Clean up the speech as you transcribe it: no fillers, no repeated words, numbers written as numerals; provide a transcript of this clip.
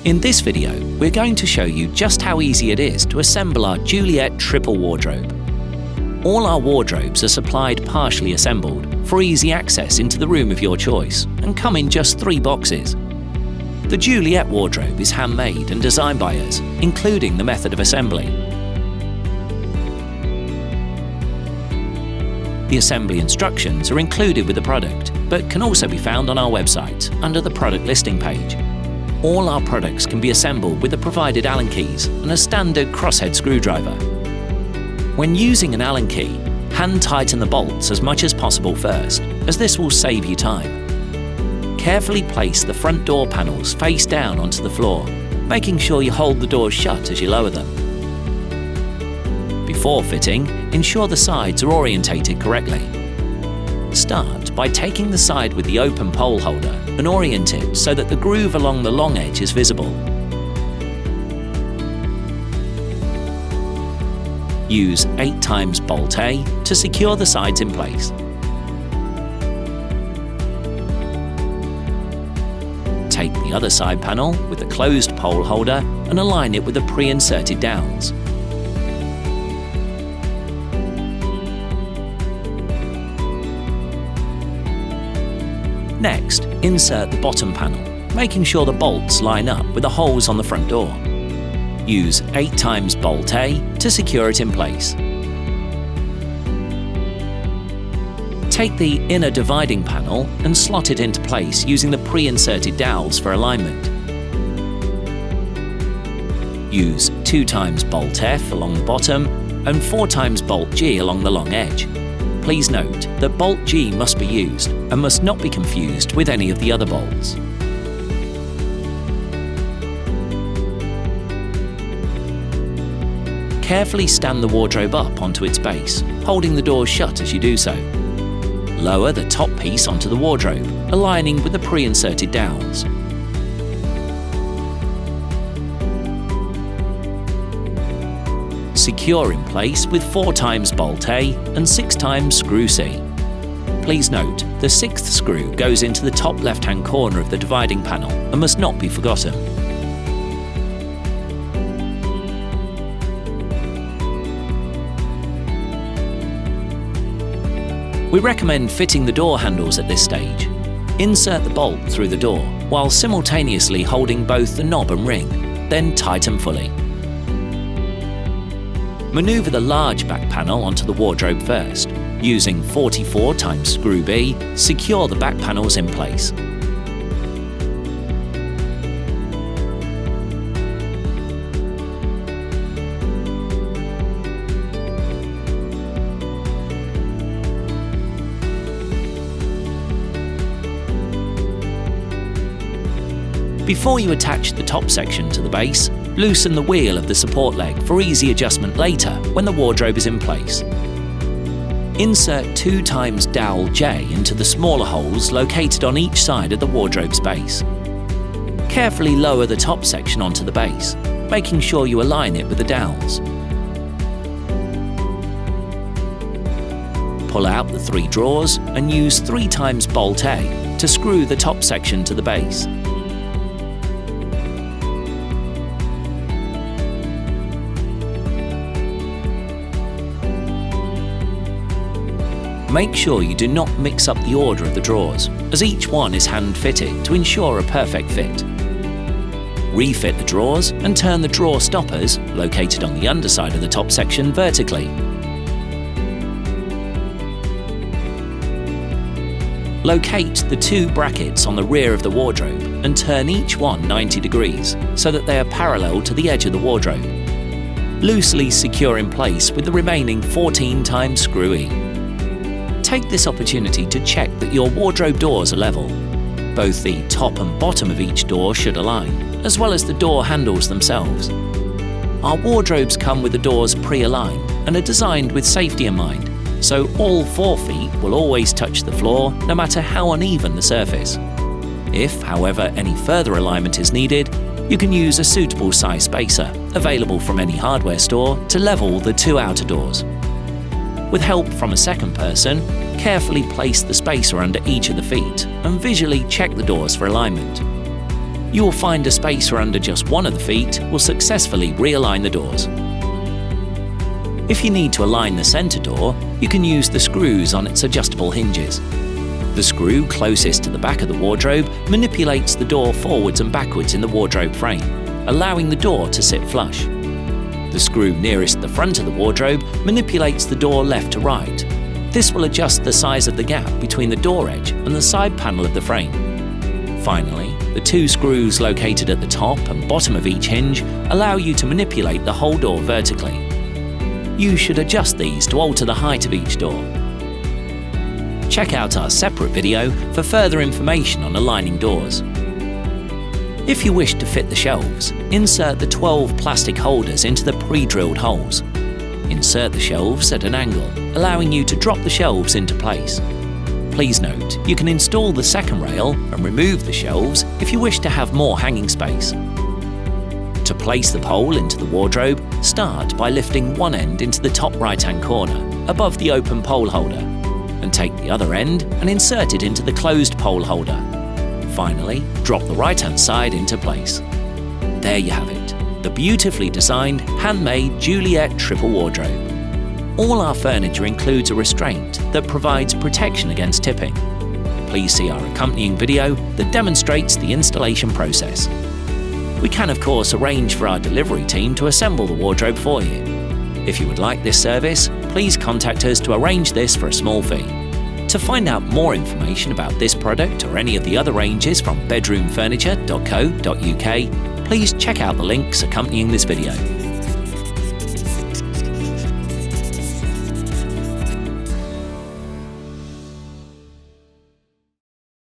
In this video, we're going to show you just how easy it is to assemble our Juliette Triple Wardrobe. All our wardrobes are supplied partially assembled for easy access into the room of your choice and come in just 3 boxes. The Juliette wardrobe is handmade and designed by us, including the method of assembly. The assembly instructions are included with the product, but can also be found on our website under the product listing page. All our products can be assembled with the provided Allen keys and a standard crosshead screwdriver. When using an Allen key, hand tighten the bolts as much as possible first, as this will save you time. Carefully place the front door panels face down onto the floor, making sure you hold the doors shut as you lower them. Before fitting, ensure the sides are orientated correctly. Start by taking the side with the open pole holder and orient it so that the groove along the long edge is visible. Use 8x bolt A to secure the sides in place. Take the other side panel with the closed pole holder and align it with the pre-inserted dowels. Next, insert the bottom panel, making sure the bolts line up with the holes on the front door. Use 8x bolt A to secure it in place. Take the inner dividing panel and slot it into place using the pre-inserted dowels for alignment. Use 2x bolt F along the bottom and 4x bolt G along the long edge. Please note that bolt G must be used and must not be confused with any of the other bolts. Carefully stand the wardrobe up onto its base, holding the doors shut as you do so. Lower the top piece onto the wardrobe, aligning with the pre-inserted dowels. Secure in place with 4x bolt A and 6x screw C. Please note, the 6th screw goes into the top left-hand corner of the dividing panel and must not be forgotten. We recommend fitting the door handles at this stage. Insert the bolt through the door while simultaneously holding both the knob and ring, then tighten fully. Maneuver the large back panel onto the wardrobe first. Using 44x screw B, secure the back panels in place. Before you attach the top section to the base, loosen the wheel of the support leg for easy adjustment later when the wardrobe is in place. Insert 2x dowel J into the smaller holes located on each side of the wardrobe's base. Carefully lower the top section onto the base, making sure you align it with the dowels. Pull out the 3 drawers and use 3x bolt A to screw the top section to the base. Make sure you do not mix up the order of the drawers, as each one is hand-fitted to ensure a perfect fit. Refit the drawers and turn the drawer stoppers, located on the underside of the top section, vertically. Locate the 2 brackets on the rear of the wardrobe and turn each one 90 degrees so that they are parallel to the edge of the wardrobe. Loosely secure in place with the remaining 14x screw E. Take this opportunity to check that your wardrobe doors are level. Both the top and bottom of each door should align, as well as the door handles themselves. Our wardrobes come with the doors pre-aligned and are designed with safety in mind, so all 4 feet will always touch the floor no matter how uneven the surface. If, however, any further alignment is needed, you can use a suitable size spacer, available from any hardware store, to level the 2 outer doors. With help from a second person, carefully place the spacer under each of the feet and visually check the doors for alignment. You will find a spacer under just one of the feet will successfully realign the doors. If you need to align the centre door, you can use the screws on its adjustable hinges. The screw closest to the back of the wardrobe manipulates the door forwards and backwards in the wardrobe frame, allowing the door to sit flush. The screw nearest the front of the wardrobe manipulates the door left to right. This will adjust the size of the gap between the door edge and the side panel of the frame. Finally, the two screws located at the top and bottom of each hinge allow you to manipulate the whole door vertically. You should adjust these to alter the height of each door. Check out our separate video for further information on aligning doors. If you wish to fit the shelves, insert the 12 plastic holders into the pre-drilled holes. Insert the shelves at an angle, allowing you to drop the shelves into place. Please note, you can install the second rail and remove the shelves if you wish to have more hanging space. To place the pole into the wardrobe, start by lifting one end into the top right-hand corner, above the open pole holder, and take the other end and insert it into the closed pole holder. Finally, drop the right-hand side into place. There you have it, the beautifully designed, handmade Juliette Triple Wardrobe. All our furniture includes a restraint that provides protection against tipping. Please see our accompanying video that demonstrates the installation process. We can of course arrange for our delivery team to assemble the wardrobe for you. If you would like this service, please contact us to arrange this for a small fee. To find out more information about this product or any of the other ranges from furniture.co.uk, please check out the links accompanying this video.